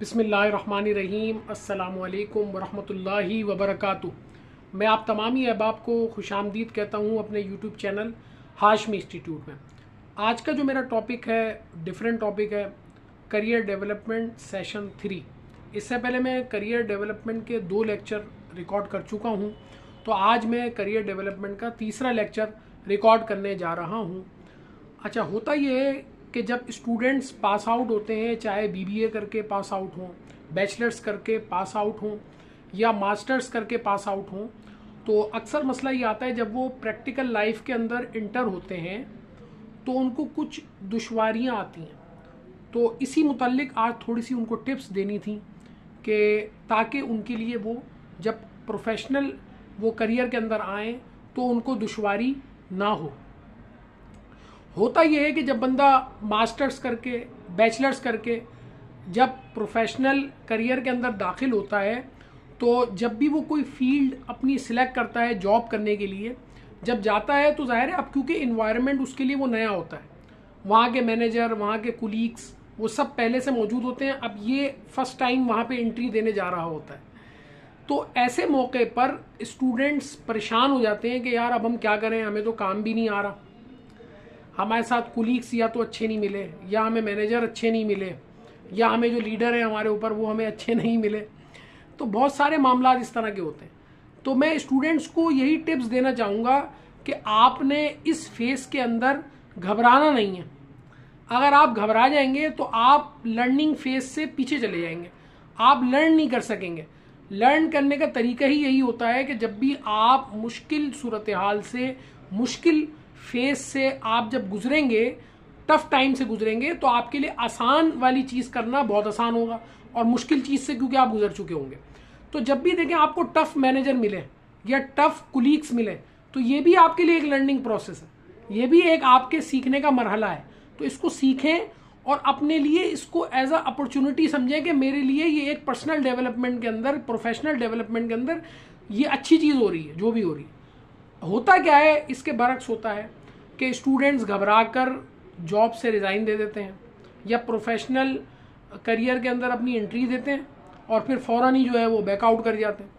बिस्मिल्लाहिर्रहमानिर्रहीम। अस्सलामुअलैकुम वरहमतुल्लाहि वबरकातुहू। मैं आप तमामी अहबाब को खुशामदीद कहता हूँ अपने यूट्यूब चैनल हाशमी इंस्टीट्यूट में। आज का जो मेरा टॉपिक है डिफरेंट टॉपिक है, करियर डेवलपमेंट सेशन 3। इससे पहले मैं करियर डेवलपमेंट के 2 लेक्चर रिकॉर्ड कर चुका हूँ, तो आज मैं करियर डेवलपमेंट का तीसरा लेक्चर रिकॉर्ड करने जा रहा हूँ। अच्छा, होता ये है कि जब स्टूडेंट्स पास आउट होते हैं, चाहे बीबीए करके पास आउट हों, बैचलर्स करके पास आउट हों या मास्टर्स करके पास आउट हों, तो अक्सर मसला ये आता है जब वो प्रैक्टिकल लाइफ के अंदर इंटर होते हैं तो उनको कुछ दुश्वारियां आती हैं। तो इसी मुतल्लिक आज थोड़ी सी उनको टिप्स देनी थी कि ताकि उनके लिए वो जब प्रोफेशनल वो करियर के अंदर आएँ तो उनको दुश्वारी ना हो। होता यह है कि जब बंदा मास्टर्स करके बैचलर्स करके जब प्रोफेशनल करियर के अंदर दाखिल होता है, तो जब भी वो कोई फील्ड अपनी सिलेक्ट करता है जॉब करने के लिए, जब जाता है तो जाहिर है अब क्योंकि इन्वायरमेंट उसके लिए वो नया होता है, वहाँ के मैनेजर, वहाँ के कुलीग्स वो सब पहले से मौजूद होते हैं। अब ये फर्स्ट टाइम वहाँ पे एंट्री देने जा रहा होता है, तो ऐसे मौके पर स्टूडेंट्स परेशान हो जाते हैं कि यार अब हम क्या करें, हमें तो काम भी नहीं आ रहा, हमारे साथ कुलीग्स या तो अच्छे नहीं मिले, या हमें मैनेजर अच्छे नहीं मिले, या हमें जो लीडर है हमारे ऊपर वो हमें अच्छे नहीं मिले। तो बहुत सारे मामला इस तरह के होते हैं। तो मैं स्टूडेंट्स को यही टिप्स देना चाहूँगा कि आपने इस फेस के अंदर घबराना नहीं है। अगर आप घबरा जाएंगे तो आप लर्निंग फेस से पीछे चले जाएंगे, आप लर्न नहीं कर सकेंगे। लर्न करने का तरीका ही यही होता है कि जब भी आप मुश्किल सूरत हाल से, मुश्किल फेस से आप जब गुजरेंगे, टफ टाइम से गुजरेंगे, तो आपके लिए आसान वाली चीज़ करना बहुत आसान होगा, और मुश्किल चीज़ से क्योंकि आप गुजर चुके होंगे। तो जब भी देखें आपको टफ मैनेजर मिले या टफ कुलीग्स मिले, तो ये भी आपके लिए एक लर्निंग प्रोसेस है, ये भी एक आपके सीखने का मरहला है। तो इसको सीखें और अपने लिए इसको एज अ अपॉर्चुनिटी समझें कि मेरे लिए ये एक पर्सनल डेवलपमेंट के अंदर, प्रोफेशनल डेवलपमेंट के अंदर ये अच्छी चीज़ हो रही है। जो भी हो रही है, होता क्या है, इसके बरक्स होता है कि स्टूडेंट्स घबरा कर जॉब से रिज़ाइन दे देते हैं या प्रोफेशनल करियर के अंदर अपनी एंट्री देते हैं और फिर फ़ौरन ही जो है वो बैकआउट कर जाते हैं।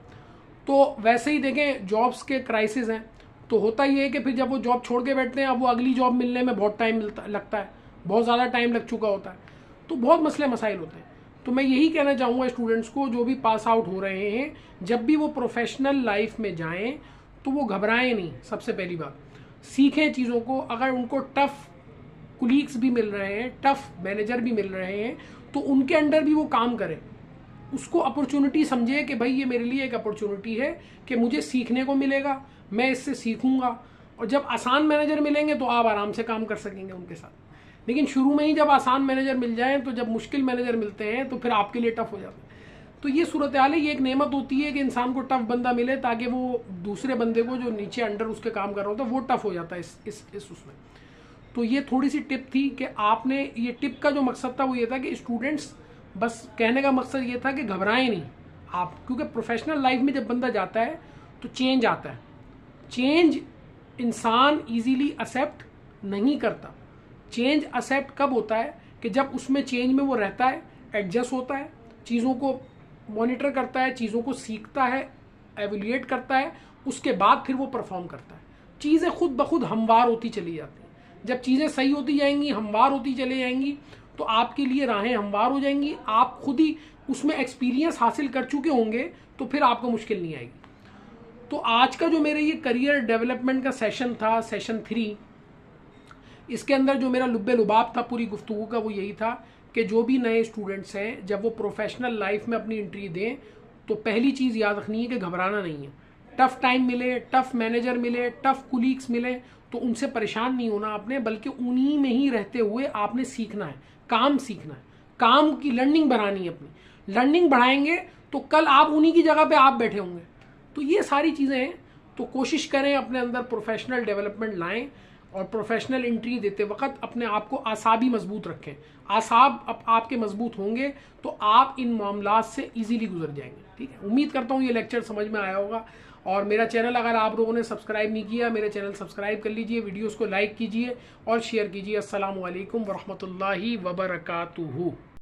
तो वैसे ही देखें जॉब्स के क्राइसिस हैं, तो होता ही है कि फिर जब वो जॉब छोड़ के बैठते हैं, अब वो अगली जॉब मिलने में बहुत टाइम लगता है, बहुत ज़्यादा टाइम लग चुका होता है, तो बहुत मसले मसाइल होते हैं। तो मैं यही कहना चाहूँगा स्टूडेंट्स को जो भी पास आउट हो रहे हैं, जब भी वो प्रोफेशनल लाइफ में जाएँ तो वो घबराएं नहीं। सबसे पहली बात, सीखें चीज़ों को। अगर उनको टफ कुलीग्स भी मिल रहे हैं, टफ मैनेजर भी मिल रहे हैं, तो उनके अंडर भी वो काम करें, उसको अपॉर्चुनिटी समझे कि भाई ये मेरे लिए एक अपॉर्चुनिटी है कि मुझे सीखने को मिलेगा, मैं इससे सीखूंगा। और जब आसान मैनेजर मिलेंगे तो आप आराम से काम कर सकेंगे उनके साथ। लेकिन शुरू में ही जब आसान मैनेजर मिल जाएं, तो जब मुश्किल मैनेजर मिलते हैं तो फिर आपके लिए टफ हो जाता है। तो ये सूरत हाल है, ये एक नेमत होती है कि इंसान को टफ बंदा मिले, ताकि वो दूसरे बंदे को जो नीचे अंडर उसके काम कर रहा होता है वो टफ हो जाता है इस उसमें। तो ये थोड़ी सी टिप थी कि आपने, ये टिप का जो मकसद था वो ये था कि स्टूडेंट्स, बस कहने का मकसद ये था कि घबराएं नहीं आप, क्योंकि प्रोफेशनल लाइफ में जब बंदा जाता है तो चेंज आता है। चेंज इंसान ईजीली एक्सेप्ट नहीं करता। चेंज एक्सेप्ट कब होता है कि जब उसमें चेंज में वो रहता है, एडजस्ट होता है, चीज़ों को मॉनिटर करता है, चीज़ों को सीखता है, एवेल्युएट करता है, उसके बाद फिर वो परफॉर्म करता है। चीज़ें खुद ब खुद हमवार होती चली जाती हैं। जब चीज़ें सही होती जाएंगी, हमवार होती चली जाएंगी, तो आपके लिए राहें हमवार हो जाएंगी। आप खुद ही उसमें एक्सपीरियंस हासिल कर चुके होंगे, तो फिर आपको मुश्किल नहीं आएगी। तो आज का जो मेरे ये करियर डेवलपमेंट का सेशन था, सेशन 3, इसके अंदर जो मेरा लुब्बे लुबाब था पूरी गुफ्तगू का वो यही था कि जो भी नए स्टूडेंट्स हैं, जब वो प्रोफेशनल लाइफ में अपनी एंट्री दें, तो पहली चीज़ याद रखनी है कि घबराना नहीं है। टफ टाइम मिले, टफ मैनेजर मिले, टफ कुलीग्स मिले, तो उनसे परेशान नहीं होना आपने, बल्कि उन्हीं में ही रहते हुए आपने सीखना है, काम सीखना है, काम की लर्निंग बढ़ानी है। अपनी लर्निंग बढ़ाएंगे तो कल आप उन्हीं की जगह पे आप बैठे होंगे। तो ये सारी चीज़ें हैं। तो कोशिश करें अपने अंदर प्रोफेशनल डेवलपमेंट लाएं, और प्रोफेशनल एंट्री देते वक्त अपने आप को आसाबी मजबूत रखें। आसाब अब आपके मजबूत होंगे तो आप इन मामलात से इजीली गुजर जाएंगे। ठीक है, उम्मीद करता हूँ ये लेक्चर समझ में आया होगा। और मेरा चैनल अगर आप लोगों ने सब्सक्राइब नहीं किया, मेरे चैनल सब्सक्राइब कर लीजिए, वीडियोस को लाइक कीजिए और शेयर कीजिए। अस्सलामु अलैकुम वरहमतुल्लाहि वबरकातुहू।